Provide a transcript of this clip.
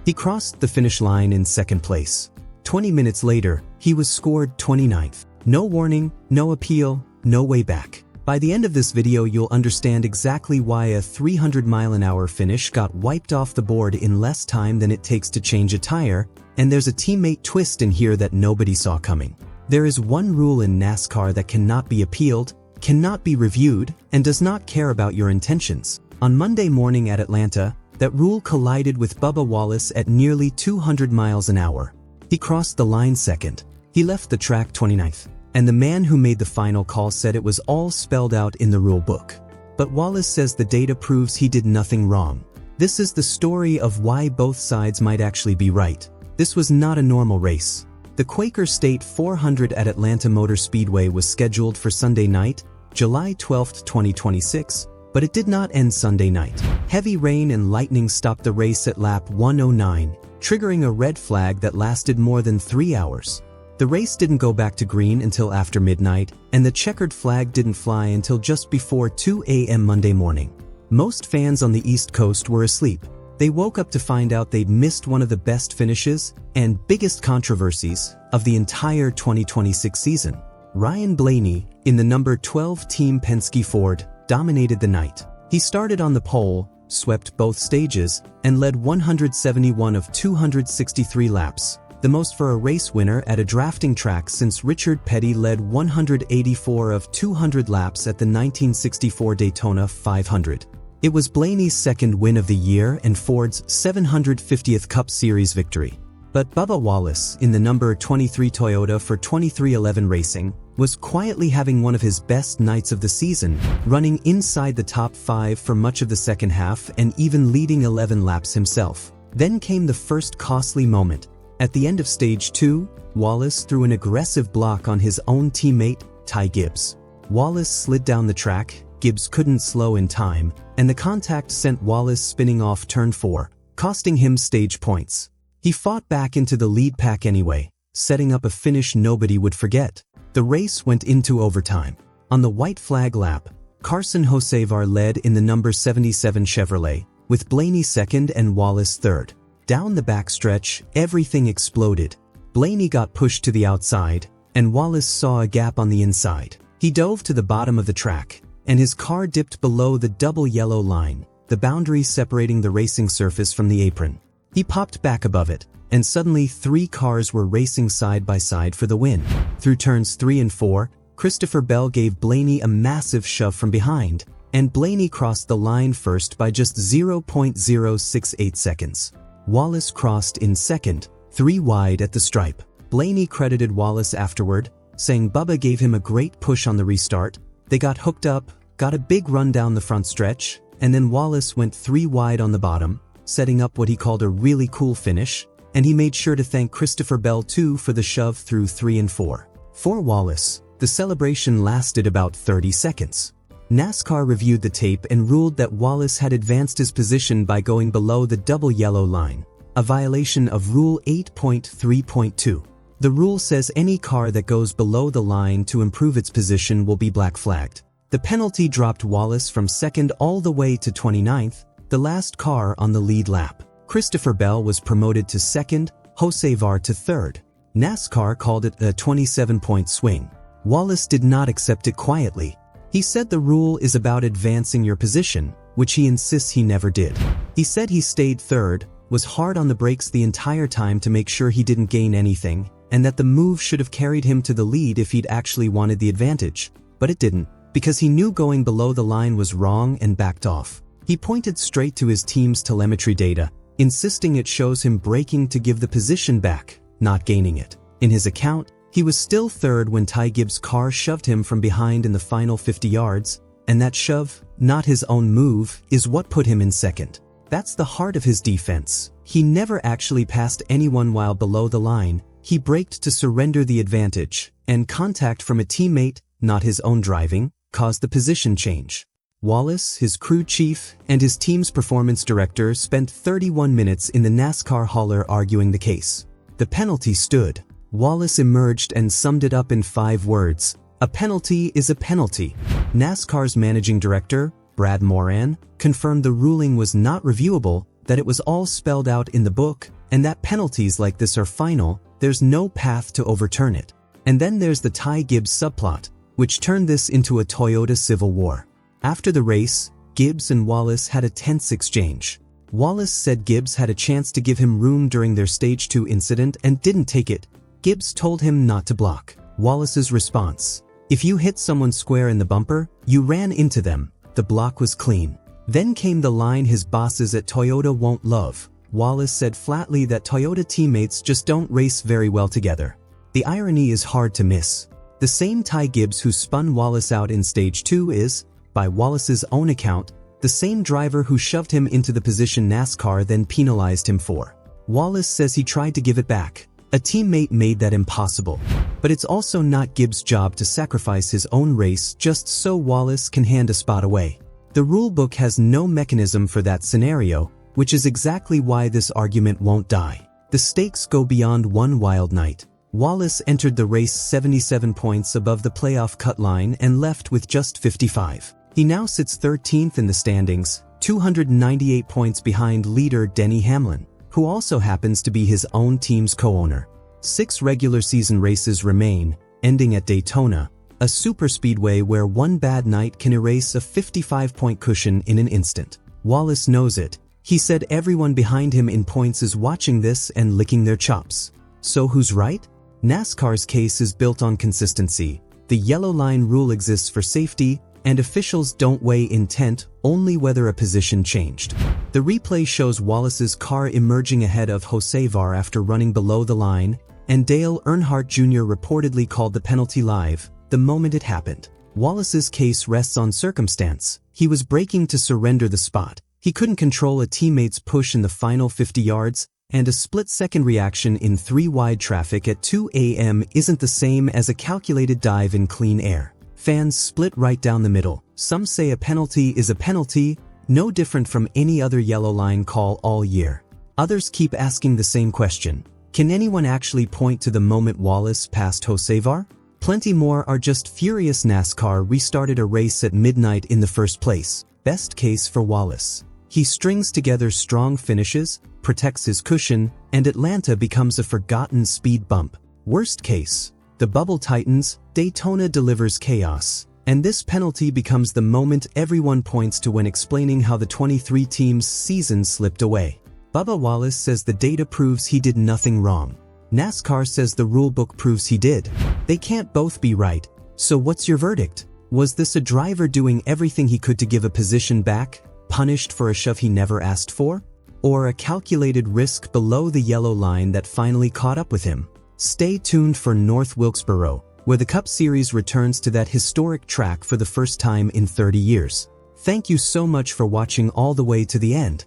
He crossed the finish line in second place. 20 minutes later, he was scored 29th. No warning, no appeal, no way back. By the end of this video, you'll understand exactly why a 300-mile-an-hour finish got wiped off the board in less time than it takes to change a tire, and there's a teammate twist in here that nobody saw coming. There is one rule in NASCAR that cannot be appealed, cannot be reviewed, and does not care about your intentions. On Monday morning at Atlanta, that rule collided with Bubba Wallace at nearly 200 miles an hour. He crossed the line second. He left the track 29th. And the man who made the final call said it was all spelled out in the rule book. But Wallace says the data proves he did nothing wrong. This is the story of why both sides might actually be right. This was not a normal race. The Quaker State 400 at Atlanta Motor Speedway was scheduled for Sunday night, July 12, 2026, but it did not end Sunday night. Heavy rain and lightning stopped the race at lap 109, triggering a red flag that lasted more than 3 hours. The race didn't go back to green until after midnight, and the checkered flag didn't fly until just before 2 a.m. Monday morning. Most fans on the East Coast were asleep. They woke up to find out they'd missed one of the best finishes and biggest controversies of the entire 2026 season. Ryan Blaney, in the number 12 Team Penske Ford, dominated the night. He started on the pole, swept both stages, and led 171 of 263 laps. The most for a race winner at a drafting track since Richard Petty led 184 of 200 laps at the 1964 Daytona 500. It was Blaney's second win of the year and Ford's 750th Cup Series victory. But Bubba Wallace, in the number 23 Toyota for 23XI Racing, was quietly having one of his best nights of the season, running inside the top 5 for much of the second half and even leading 11 laps himself. Then came the first costly moment. At the end of Stage 2, Wallace threw an aggressive block on his own teammate, Gibbs. Wallace slid down the track, Gibbs couldn't slow in time, and the contact sent Wallace spinning off turn 4, costing him stage points. He fought back into the lead pack anyway, setting up a finish nobody would forget. The race went into overtime. On the white flag lap, Carson Hocevar led in the number 77 Chevrolet, with Blaney second and Wallace third. Down the backstretch, everything exploded. Blaney got pushed to the outside, and Wallace saw a gap on the inside. He dove to the bottom of the track, and his car dipped below the double yellow line, the boundary separating the racing surface from the apron. He popped back above it, and suddenly 3 cars were racing side by side for the win. Through turns 3 and 4, Christopher Bell gave Blaney a massive shove from behind, and Blaney crossed the line first by just 0.068 seconds. Wallace crossed in second, 3 wide at the stripe. Blaney credited Wallace afterward, saying Bubba gave him a great push on the restart. They got hooked up, got a big run down the front stretch, and then Wallace went 3 wide on the bottom, setting up what he called a really cool finish, and he made sure to thank Christopher Bell too for the shove through 3 and 4. For Wallace, the celebration lasted about 30 seconds. NASCAR reviewed the tape and ruled that Wallace had advanced his position by going below the double yellow line, a violation of Rule 8.3.2. The rule says any car that goes below the line to improve its position will be black flagged. The penalty dropped Wallace from second all the way to 29th, the last car on the lead lap. Christopher Bell was promoted to second, Hocevar to third. NASCAR called it a 27-point swing. Wallace did not accept it quietly. He said the rule is about advancing your position, which he insists he never did. He said he stayed third, was hard on the brakes the entire time to make sure he didn't gain anything, and that the move should have carried him to the lead if he'd actually wanted the advantage. But it didn't, because he knew going below the line was wrong and backed off. He pointed straight to his team's telemetry data, insisting it shows him braking to give the position back, not gaining it. In his account, he was still third when Gibbs' car shoved him from behind in the final 50 yards, and that shove, not his own move, is what put him in second. That's the heart of his defense. He never actually passed anyone while below the line. He braked to surrender the advantage, and contact from a teammate, not his own driving, caused the position change. Wallace, his crew chief, and his team's performance director spent 31 minutes in the NASCAR hauler arguing the case. The penalty stood. Wallace emerged and summed it up in 5 words: "A penalty is a penalty." NASCAR's managing director, Brad Moran, confirmed the ruling was not reviewable, that it was all spelled out in the book, and that penalties like this are final, there's no path to overturn it. And then there's the Gibbs subplot, which turned this into a Toyota civil war. After the race, Gibbs and Wallace had a tense exchange. Wallace said Gibbs had a chance to give him room during their Stage 2 incident and didn't take it. Gibbs told him not to block. Wallace's response: "If you hit someone square in the bumper, you ran into them. The block was clean." Then came the line his bosses at Toyota won't love. Wallace said flatly that Toyota teammates just don't race very well together. The irony is hard to miss. The same Gibbs who spun Wallace out in Stage 2 is, by Wallace's own account, the same driver who shoved him into the position NASCAR then penalized him for. Wallace says he tried to give it back. A teammate made that impossible. But it's also not Gibbs' job to sacrifice his own race just so Wallace can hand a spot away. The rulebook has no mechanism for that scenario, which is exactly why this argument won't die. The stakes go beyond one wild night. Wallace entered the race 77 points above the playoff cut line and left with just 55. He now sits 13th in the standings, 298 points behind leader Denny Hamlin, who also happens to be his own team's co-owner. 6 regular season races remain, ending at Daytona, a superspeedway where one bad night can erase a 55-point cushion in an instant. Wallace knows it. He said everyone behind him in points is watching this and licking their chops. So who's right? NASCAR's case is built on consistency. The yellow line rule exists for safety, and officials don't weigh intent, only whether a position changed. The replay shows Wallace's car emerging ahead of Josevar after running below the line, and Dale Earnhardt Jr. reportedly called the penalty live the moment it happened. Wallace's case rests on circumstance. He was braking to surrender the spot. He couldn't control a teammate's push in the final 50 yards, and a split-second reaction in 3-wide traffic at 2 a.m. isn't the same as a calculated dive in clean air. Fans split right down the middle. Some say a penalty is a penalty, no different from any other yellow line call all year. Others keep asking the same question. Can anyone actually point to the moment Wallace passed Josevar? Plenty more are just furious NASCAR restarted a race at midnight in the first place. Best case for Wallace. He strings together strong finishes, protects his cushion, and Atlanta becomes a forgotten speed bump. Worst case. The bubble tightens, Daytona delivers chaos, and this penalty becomes the moment everyone points to when explaining how the 23 team's season slipped away. Bubba Wallace says the data proves he did nothing wrong. NASCAR says the rulebook proves he did. They can't both be right. So what's your verdict? Was this a driver doing everything he could to give a position back, punished for a shove he never asked for? Or a calculated risk below the yellow line that finally caught up with him? Stay tuned for North Wilkesboro, where the Cup Series returns to that historic track for the first time in 30 years. Thank you so much for watching all the way to the end.